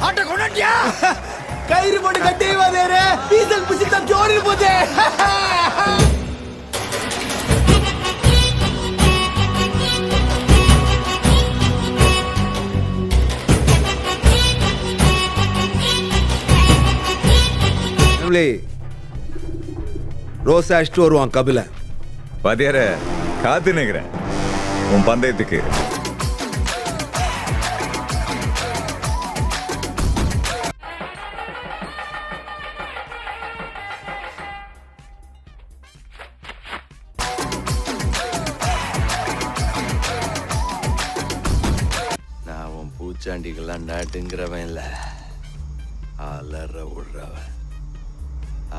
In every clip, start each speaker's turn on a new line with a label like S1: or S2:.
S1: Auto கொண்டாட்டியா?
S2: கயிறு போட்டு கட்டி வாதேரே டீசல் புசித்தா ஜோடி போதே.
S3: ரோஸ் அடிச்சுட்டு வருவான் கபில.
S4: பாத்தியார காத்து நிக்கிறேன் உன் பந்தயத்துக்கு.
S5: நான் உன் பூச்சாண்டிகள்லாம் நாட்டுங்கிறவன் இல்ல, அலற விடுறவன்,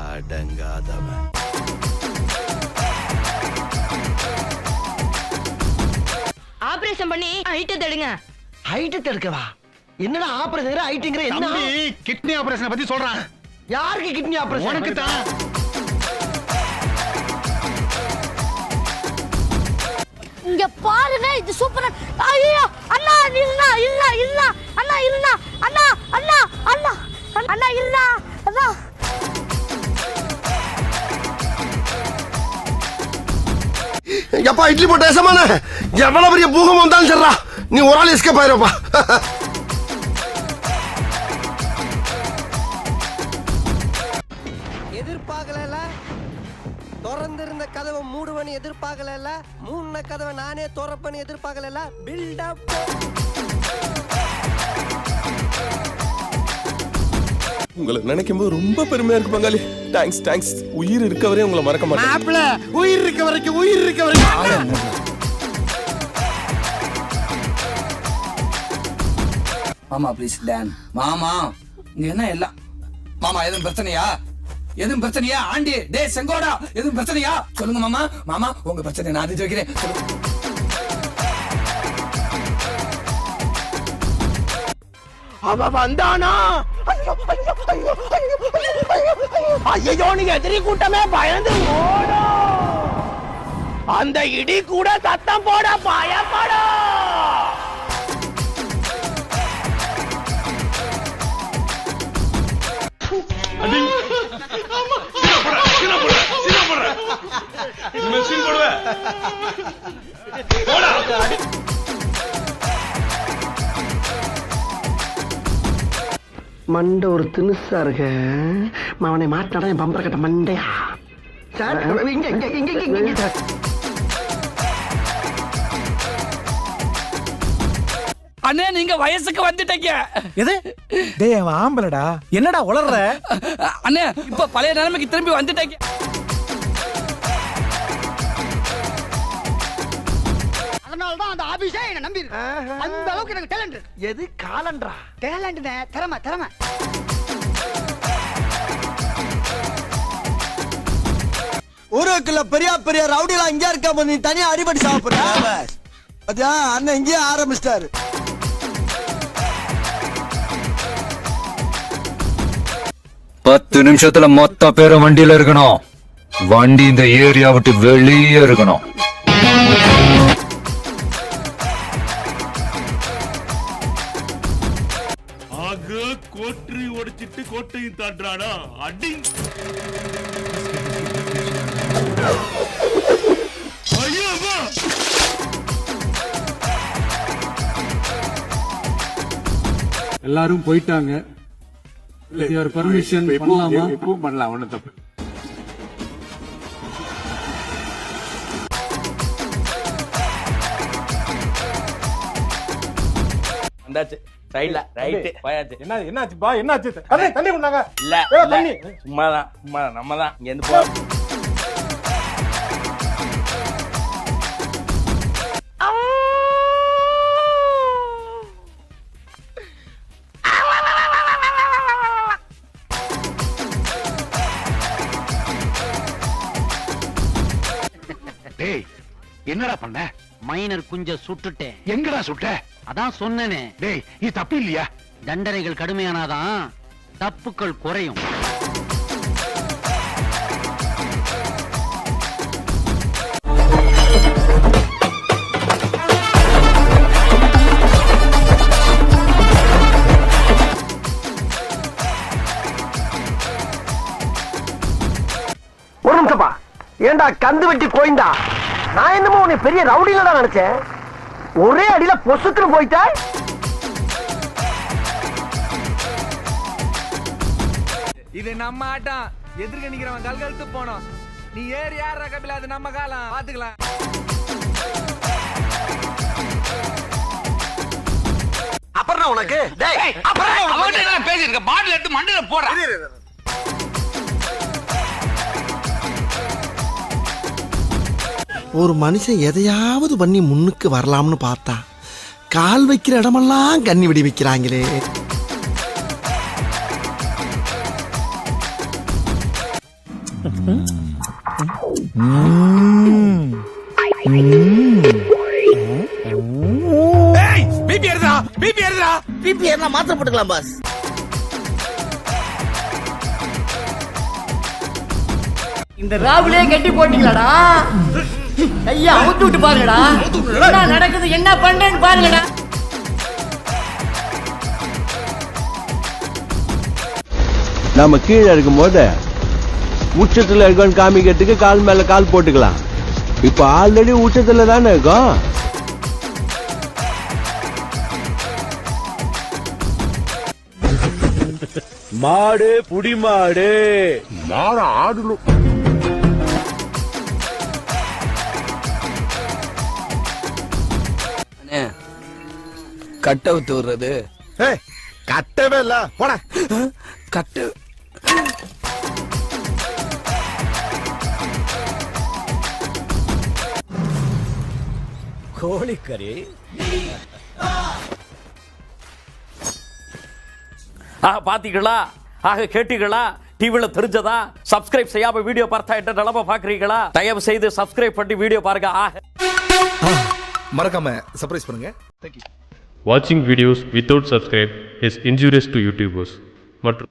S5: அடங்காதவன்.
S6: ஆபரேஷன் பண்ணி ஹைட் தடுங்க.
S2: ஹைட் தடுக்கவா? என்னடா ஆபரேஷன் ஹைட்ங்கற? என்ன
S1: கிட்னி ஆபரேஷன் பத்தி சொல்றான்.
S2: யாருக்கு கிட்னி ஆபரேஷன்?
S1: உனக்கு தான்.
S6: இங்க பாருங்க, இது சூப்பரா. ஐயோ அண்ணா இல்ல இல்ல இல்ல அண்ணா இல்ல அண்ணா அண்ணா அண்ணா அண்ணா இல்ல அண்ணா.
S2: எப்பா இட்லி போட்ட ஏசமான எவ்வளவு பெரிய பூகம் வந்தாலும் சரிடா, நீ ஒரு ஆள் எஸ்கேப் ஆயிருப்பா.
S7: எதிர்பார்க்கல, திறந்திருந்த கதவை மூடுவனு எதிர்பார்க்கல, மூணு கதவை நானே திறப்பனு எதிர்பார்க்கல. பில்டப்.
S2: உங்களை நினைக்கும் போது ரொம்ப பெருமையா இருக்கு பங்காளி. Thanks thanks. உயிர் இருக்க வரையும் உங்களை மறக்க மாட்டேன்.
S1: மாப்ள உயிர் இருக்க வரைக்கும், உயிர் இருக்க வரைக்கும்.
S8: மாமா ப்ளீஸ் டான். மாமா இங்க என்ன எல்லாம்? மாமா எதுவும் பிரச்சனையா? எதுவும் பிரச்சனையா? ஆண்டி டே செங்கோடா எதுவும் பிரச்சனையா? சொல்லுங்க மாமா. மாமா உங்க பிரச்சனை நான் அறிஞ்சு வைக்கிறேன்.
S2: அவ வந்தானா? ஐயோ நீங்க எதிரி கூட்டமே பயந்து ஓடும். அந்த இடி கூட சத்தம் போட பயப்படும். மண்டை ஒரு தினுசா இருக்க. அவனை மாட்டாடா என் பம்பர கட்ட மண்டையா.
S8: அண்ணே நீங்க வயசுக்கு வந்துட்டீங்க.
S1: எது? டேய் அவன் ஆம்பளடா. என்னடா உளறற?
S8: அண்ணே இப்ப பழைய நிலைமைக்கு திரும்பி வந்துட்டீங்க.
S1: அதனாலதான் அந்த ஆபீஸே என்ன நம்பி இருக்கு. அந்த அளவுக்கு எனக்கு டேலண்ட்.
S2: எது காலன்றா?
S1: டேலண்ட்னே திறமை திறமை.
S2: ஊருக்குள்ள பெரிய பெரிய ரவுடிலாம் இங்க இருக்க, நீ தனியா அடிபடி சாப்பிடுற. அதான் அண்ணன் இங்கே ஆரம்பிச்சிட்டாரு.
S9: பத்து நிமிஷத்துல மொத்த பேரும் வண்டியில இருக்கணும். வண்டி இந்த ஏரியா விட்டு வெளியே இருக்கணும்.
S10: கோட்டை உடைச்சிட்டு கோட்டையும் தாண்டானா அடி.
S11: எல்லாரும் போயிட்டாங்க. பர்மிஷன் பண்ணலாமா?
S10: எப்பவும் பண்ணலாம், ஒன்னும் தப்பு.
S5: வந்தாச்சு சைடுல ரைட் போயாச்சு.
S1: என்னாச்சு பா? என்னாச்சு? தண்ணி கொண்டாங்க.
S5: இல்ல தண்ணி சும்மாதான் நம்ம தான் இங்க இருந்து போ.
S1: டேய் என்னடா பண்ண?
S7: மைனர் குஞ்ச சுட்டுட்டேன்.
S1: எங்கடா சுட்ட?
S7: அதான் சொன்னேனே.
S1: டேய் இது தப்பு இல்லையா?
S7: தண்டனைகள் கடுமையானாதான் தப்புக்கள் குறையும்.
S1: ஏண்டா கந்து வெட்டி கோயந்தா, நான் என்னமோ உன்னை பெரிய ரவுடில தான் நினைச்சேன். ஒரே அடியில பொசுக்குன்னு போயிட்டா.
S5: இது நம்ம ஆட்டம். எதிர்க்க நிக்கிறவன் கல்கழுத்து போனோம். நீ ஏறி யார் கபில, அது நம்ம காலம். பாத்துக்கலாம்.
S1: அப்புறம் உனக்கு
S5: பேசிருக்க பாட்டில் எடுத்து மண்டியில போடுறேன்.
S2: ஒரு மனுஷன் எதையாவது பண்ணி முன்னுக்கு வரலாம்னு பார்த்தா கால் வைக்கிற இடமெல்லாம் கண்ணி விடி வைக்கிறாங்களே.
S1: பிபி ஏறா மாத்திரை போட்டுக்கலாம் பாஸ். இந்த ராகுலே கட்டி போட்டீங்களாடா. ஐயா அவுத்து விட்டு பாருங்கடா. என்ன நடக்குது, என்ன பண்றேன்னு பாருங்கடா.
S2: நம்ம கீழே இருக்கும் போது உச்சத்துல இருக்கோன்னு காமிக்கிறதுக்கு கால் மேல கால் போட்டுக்கலாம். இப்ப ஆல்ரெடி உச்சத்துல தானே இருக்கோம்.
S10: மாடு புடி மாடு மாடு ஆடணும்.
S8: கட்ட விட்டு விடுறது
S2: கட்டவே இல்ல போட
S8: கட்டு
S5: கோழிக்கறி. பாத்தீங்களா, ஆக கேட்டீங்களா, டிவில தெரிஞ்சதா? சப்ஸ்கிரைப் செய்யாம வீடியோ பார்த்தா என்ன நிலைமை பாக்குறீங்களா? தயவு செய்து சப்ஸ்கிரைப் பண்ணி வீடியோ பாருங்க.
S3: மறக்காம சர்ப்ரைஸ் பண்ணுங்க.
S10: Watching videos without subscribe is injurious to YouTubers. மற்றும்